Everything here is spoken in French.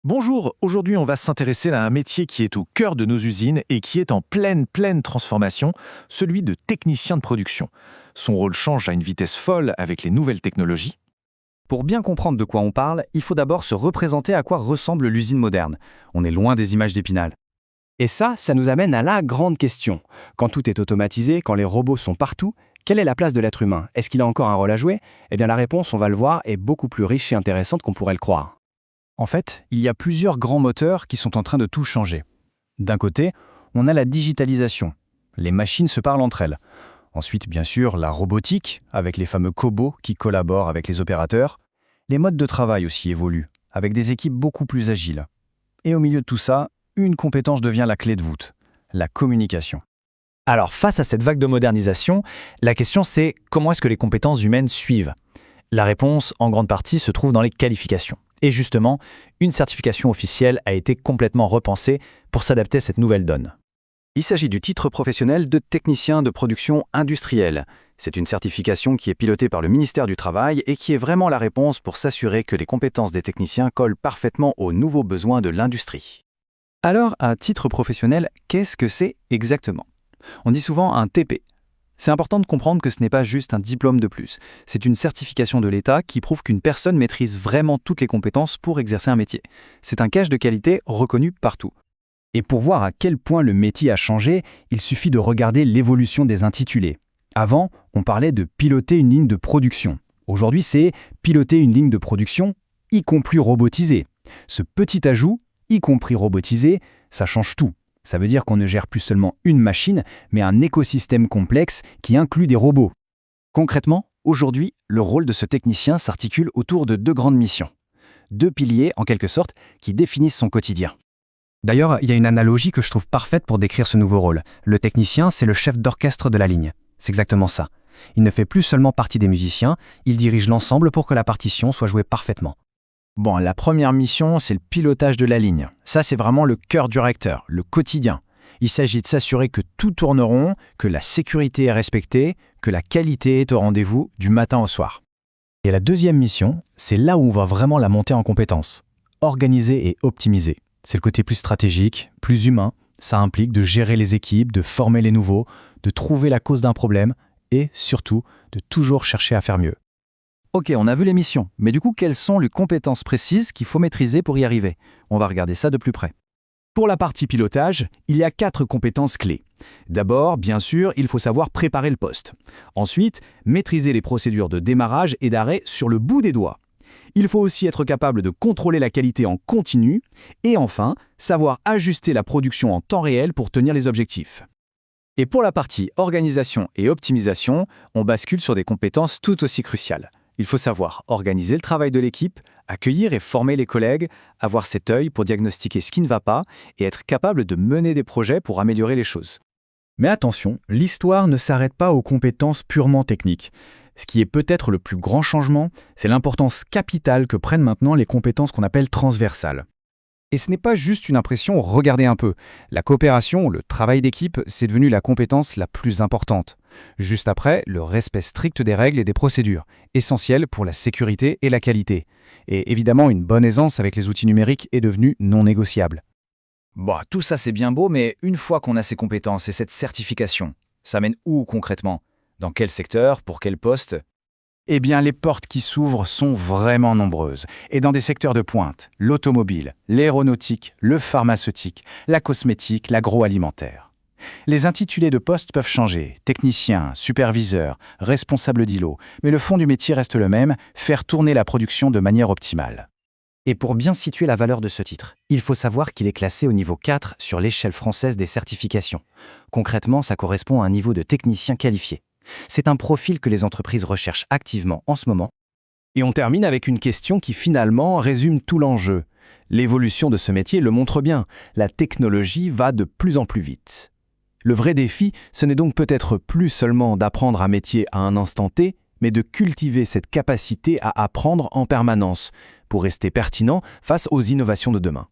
Bonjour, aujourd'hui on va s'intéresser à un métier qui est au cœur de nos usines et qui est en pleine transformation, celui de technicien de production. Son rôle change à une vitesse folle avec les nouvelles technologies. Pour bien comprendre de quoi on parle, il faut d'abord se représenter à quoi ressemble l'usine moderne. On est loin des images d'Épinal. Et ça nous amène à la grande question. Quand tout est automatisé, quand les robots sont partout, quelle est la place de l'être humain? Est-ce qu'il a encore un rôle à jouer? Eh bien la réponse, on va le voir, est beaucoup plus riche et intéressante qu'on pourrait le croire. En fait, il y a plusieurs grands moteurs qui sont en train de tout changer. D'un côté, on a la digitalisation. Les machines se parlent entre elles. Ensuite, bien sûr, la robotique, avec les fameux cobots qui collaborent avec les opérateurs. Les modes de travail aussi évoluent, avec des équipes beaucoup plus agiles. Et au milieu de tout ça, une compétence devient la clé de voûte, la communication. Alors, face à cette vague de modernisation, la question c'est comment est-ce que les compétences humaines suivent? La réponse, en grande partie, se trouve dans les qualifications. Et justement, une certification officielle a été complètement repensée pour s'adapter à cette nouvelle donne. Il s'agit du titre professionnel de technicien de production industrielle. C'est une certification qui est pilotée par le ministère du Travail et qui est vraiment la réponse pour s'assurer que les compétences des techniciens collent parfaitement aux nouveaux besoins de l'industrie. Alors, à titre professionnel, qu'est-ce que c'est exactement? On dit souvent un TP. C'est important de comprendre que ce n'est pas juste un diplôme de plus. C'est une certification de l'État qui prouve qu'une personne maîtrise vraiment toutes les compétences pour exercer un métier. C'est un gage de qualité reconnu partout. Et pour voir à quel point le métier a changé, il suffit de regarder l'évolution des intitulés. Avant, on parlait de piloter une ligne de production. Aujourd'hui, c'est piloter une ligne de production, y compris robotisée. Ce petit ajout, y compris robotisé, ça change tout. Ça veut dire qu'on ne gère plus seulement une machine, mais un écosystème complexe qui inclut des robots. Concrètement, aujourd'hui, le rôle de ce technicien s'articule autour de deux grandes missions. Deux piliers, en quelque sorte, qui définissent son quotidien. D'ailleurs, il y a une analogie que je trouve parfaite pour décrire ce nouveau rôle. Le technicien, c'est le chef d'orchestre de la ligne. C'est exactement ça. Il ne fait plus seulement partie des musiciens, il dirige l'ensemble pour que la partition soit jouée parfaitement. Bon, la première mission, c'est le pilotage de la ligne. Ça, c'est vraiment le cœur du réacteur, le quotidien. Il s'agit de s'assurer que tout tourne rond, que la sécurité est respectée, que la qualité est au rendez-vous du matin au soir. Et la deuxième mission, c'est là où on va vraiment la monter en compétences. Organiser et optimiser. C'est le côté plus stratégique, plus humain. Ça implique de gérer les équipes, de former les nouveaux, de trouver la cause d'un problème et surtout de toujours chercher à faire mieux. Ok, on a vu les missions, mais du coup, quelles sont les compétences précises qu'il faut maîtriser pour y arriver? On va regarder ça de plus près. Pour la partie pilotage, il y a 4 compétences clés. D'abord, bien sûr, il faut savoir préparer le poste. Ensuite, maîtriser les procédures de démarrage et d'arrêt sur le bout des doigts. Il faut aussi être capable de contrôler la qualité en continu. Et enfin, savoir ajuster la production en temps réel pour tenir les objectifs. Et pour la partie organisation et optimisation, on bascule sur des compétences tout aussi cruciales. Il faut savoir organiser le travail de l'équipe, accueillir et former les collègues, avoir cet œil pour diagnostiquer ce qui ne va pas et être capable de mener des projets pour améliorer les choses. Mais attention, l'histoire ne s'arrête pas aux compétences purement techniques. Ce qui est peut-être le plus grand changement, c'est l'importance capitale que prennent maintenant les compétences qu'on appelle transversales. Et ce n'est pas juste une impression, regardez un peu. La coopération, le travail d'équipe, c'est devenu la compétence la plus importante. Juste après, le respect strict des règles et des procédures, essentiel pour la sécurité et la qualité. Et évidemment, une bonne aisance avec les outils numériques est devenue non négociable. Bon, tout ça c'est bien beau, mais une fois qu'on a ces compétences et cette certification, ça mène où concrètement? Dans quel secteur? Pour quel poste? Eh bien, les portes qui s'ouvrent sont vraiment nombreuses. Et dans des secteurs de pointe, l'automobile, l'aéronautique, le pharmaceutique, la cosmétique, l'agroalimentaire. Les intitulés de postes peuvent changer, technicien, superviseur, responsable d'îlot, mais le fond du métier reste le même, faire tourner la production de manière optimale. Et pour bien situer la valeur de ce titre, il faut savoir qu'il est classé au niveau 4 sur l'échelle française des certifications. Concrètement, ça correspond à un niveau de technicien qualifié. C'est un profil que les entreprises recherchent activement en ce moment. Et on termine avec une question qui finalement résume tout l'enjeu. L'évolution de ce métier le montre bien, la technologie va de plus en plus vite. Le vrai défi, ce n'est donc peut-être plus seulement d'apprendre un métier à un instant T, mais de cultiver cette capacité à apprendre en permanence, pour rester pertinent face aux innovations de demain.